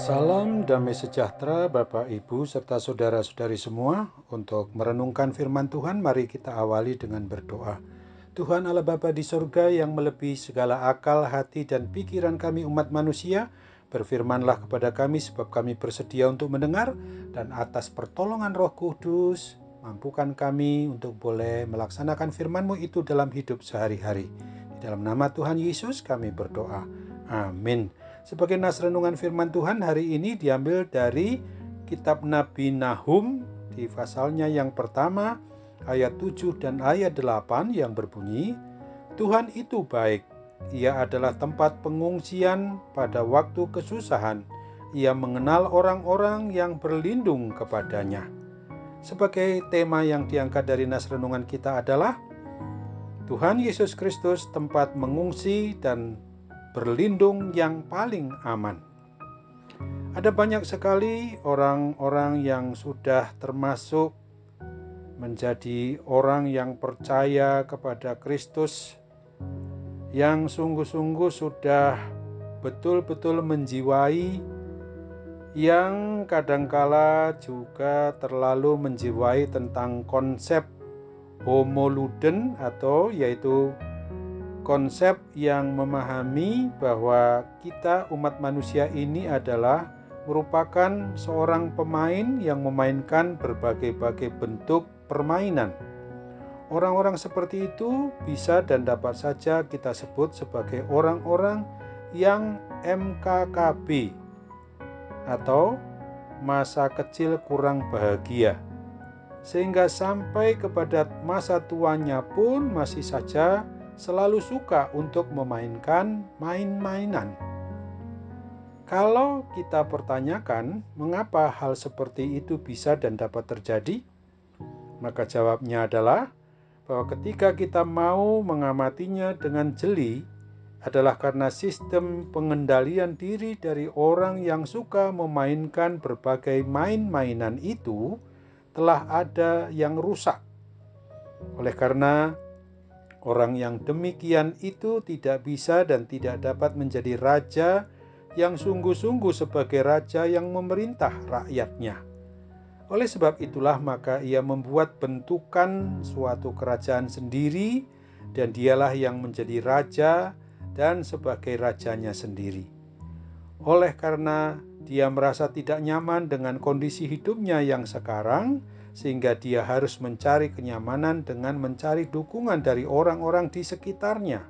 Salam damai sejahtera Bapak Ibu serta saudara-saudari semua. Untuk merenungkan firman Tuhan, mari kita awali dengan berdoa. Tuhan Allah Bapa di sorga yang melebihi segala akal, hati, dan pikiran kami umat manusia, berfirmanlah kepada kami sebab kami bersedia untuk mendengar, dan atas pertolongan Roh Kudus, mampukan kami untuk boleh melaksanakan firman-Mu itu dalam hidup sehari-hari. Di dalam nama Tuhan Yesus kami berdoa. Amin. Sebagai nas renungan firman Tuhan hari ini diambil dari kitab Nabi Nahum di pasalnya yang pertama ayat 7 dan ayat 8 yang berbunyi, Tuhan itu baik, Ia adalah tempat pengungsian pada waktu kesusahan, Ia mengenal orang-orang yang berlindung kepadanya. Sebagai tema yang diangkat dari nas renungan kita adalah Tuhan Yesus Kristus tempat mengungsi dan berlindung yang paling aman. Ada banyak sekali orang-orang yang sudah termasuk menjadi orang yang percaya kepada Kristus, yang sungguh-sungguh sudah betul-betul menjiwai, yang kadangkala juga terlalu menjiwai tentang konsep homo ludens, atau yaitu konsep yang memahami bahwa kita umat manusia ini adalah merupakan seorang pemain yang memainkan berbagai-bagai bentuk permainan. Orang-orang seperti itu bisa dan dapat saja kita sebut sebagai orang-orang yang MKKB atau masa kecil kurang bahagia, sehingga sampai kepada masa tuanya pun masih saja selalu suka untuk memainkan main-mainan. Kalau kita pertanyakan mengapa hal seperti itu bisa dan dapat terjadi, maka jawabnya adalah bahwa ketika kita mau mengamatinya dengan jeli adalah karena sistem pengendalian diri dari orang yang suka memainkan berbagai main-mainan itu telah ada yang rusak. Oleh karena orang yang demikian itu tidak bisa dan tidak dapat menjadi raja yang sungguh-sungguh sebagai raja yang memerintah rakyatnya. Oleh sebab itulah maka ia membuat bentukan suatu kerajaan sendiri, dan dialah yang menjadi raja dan sebagai rajanya sendiri. Oleh karena dia merasa tidak nyaman dengan kondisi hidupnya yang sekarang, sehingga dia harus mencari kenyamanan dengan mencari dukungan dari orang-orang di sekitarnya.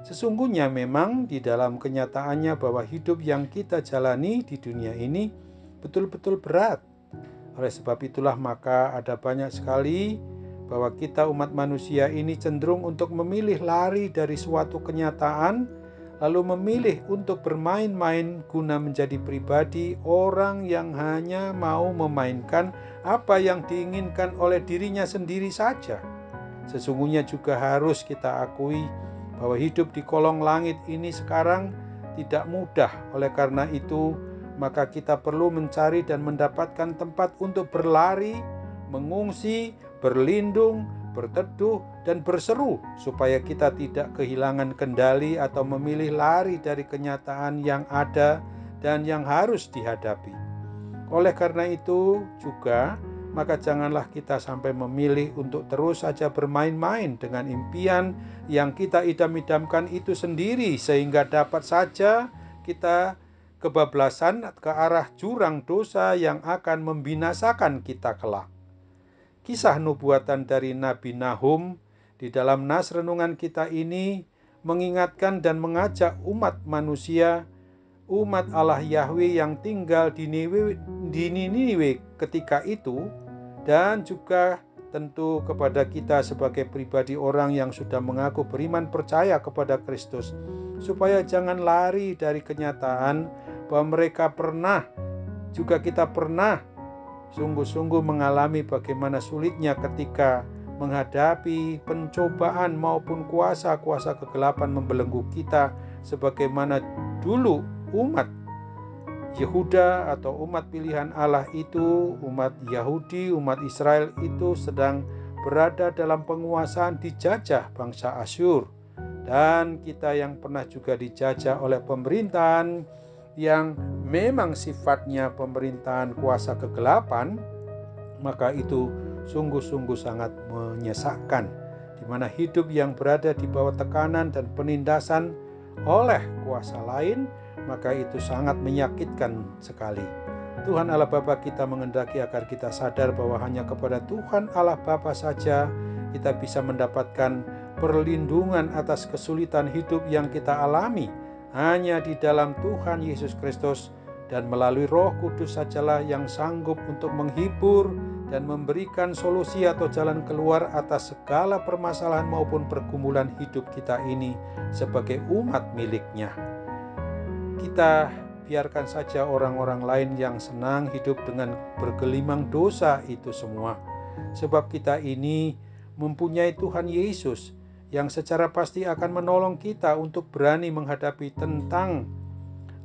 Sesungguhnya memang di dalam kenyataannya bahwa hidup yang kita jalani di dunia ini betul-betul berat. Oleh sebab itulah maka ada banyak sekali bahwa kita umat manusia ini cenderung untuk memilih lari dari suatu kenyataan, lalu memilih untuk bermain-main guna menjadi pribadi orang yang hanya mau memainkan apa yang diinginkan oleh dirinya sendiri saja. Sesungguhnya juga harus kita akui bahwa hidup di kolong langit ini sekarang tidak mudah. Oleh karena itu, maka kita perlu mencari dan mendapatkan tempat untuk berlari, mengungsi, berlindung, berteduh, dan berseru supaya kita tidak kehilangan kendali atau memilih lari dari kenyataan yang ada dan yang harus dihadapi. Oleh karena itu juga, maka janganlah kita sampai memilih untuk terus saja bermain-main dengan impian yang kita idam-idamkan itu sendiri, sehingga dapat saja kita kebablasan ke arah jurang dosa yang akan membinasakan kita kelak. Kisah nubuatan dari Nabi Nahum di dalam nas renungan kita ini mengingatkan dan mengajak umat manusia, umat Allah Yahweh yang tinggal di Niniwe ketika itu, dan juga tentu kepada kita sebagai pribadi orang yang sudah mengaku beriman percaya kepada Kristus, supaya jangan lari dari kenyataan bahwa mereka pernah, juga kita pernah sungguh-sungguh mengalami bagaimana sulitnya ketika menghadapi pencobaan maupun kuasa-kuasa kegelapan membelenggu kita, sebagaimana dulu umat Yehuda atau umat pilihan Allah itu, umat Yahudi, umat Israel itu sedang berada dalam penguasaan dijajah bangsa Asyur. Dan kita yang pernah juga dijajah oleh pemerintahan yang memang sifatnya pemerintahan kuasa kegelapan, maka itu sungguh-sungguh sangat menyesakkan, di mana hidup yang berada di bawah tekanan dan penindasan oleh kuasa lain, maka itu sangat menyakitkan sekali. Tuhan Allah Bapa kita menghendaki agar kita sadar bahwa hanya kepada Tuhan Allah Bapa saja kita bisa mendapatkan perlindungan atas kesulitan hidup yang kita alami. Hanya di dalam Tuhan Yesus Kristus dan melalui Roh Kudus sajalah yang sanggup untuk menghibur dan memberikan solusi atau jalan keluar atas segala permasalahan maupun pergumulan hidup kita ini sebagai umat milik-Nya. Kita biarkan saja orang-orang lain yang senang hidup dengan bergelimang dosa itu semua, sebab kita ini mempunyai Tuhan Yesus yang secara pasti akan menolong kita untuk berani menghadapi tentang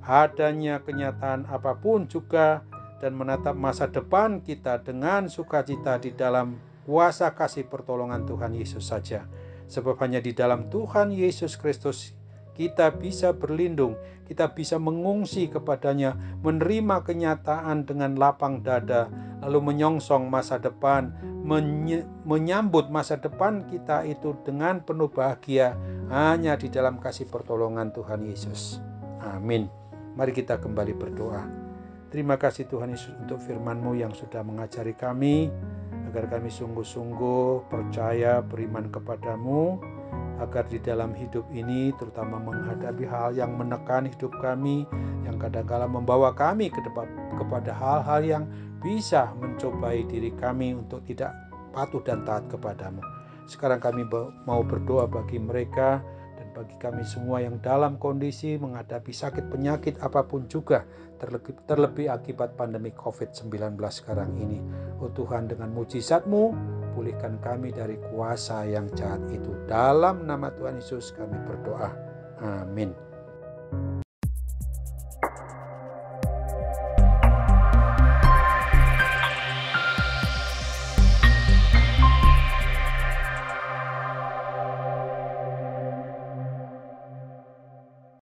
adanya kenyataan apapun juga, dan menatap masa depan kita dengan sukacita di dalam kuasa kasih pertolongan Tuhan Yesus saja. Sebab hanya di dalam Tuhan Yesus Kristus kita bisa berlindung, kita bisa mengungsi kepadanya, menerima kenyataan dengan lapang dada, lalu menyongsong masa depan, menyambut masa depan kita itu dengan penuh bahagia hanya di dalam kasih pertolongan Tuhan Yesus. Amin. Mari kita kembali berdoa. Terima kasih Tuhan Yesus untuk firman-Mu yang sudah mengajari kami, agar kami sungguh-sungguh percaya beriman kepadamu, agar di dalam hidup ini terutama menghadapi hal yang menekan hidup kami, yang kadang-kala membawa kami kepada hal-hal yang bisa mencobai diri kami untuk tidak patuh dan taat kepadamu. Sekarang kami mau berdoa bagi mereka dan bagi kami semua yang dalam kondisi menghadapi sakit penyakit apapun juga, terlebih akibat pandemi COVID-19 sekarang ini. Oh Tuhan, dengan mujizat-Mu pulihkan kami dari kuasa yang jahat itu. Dalam nama Tuhan Yesus kami berdoa. Amin.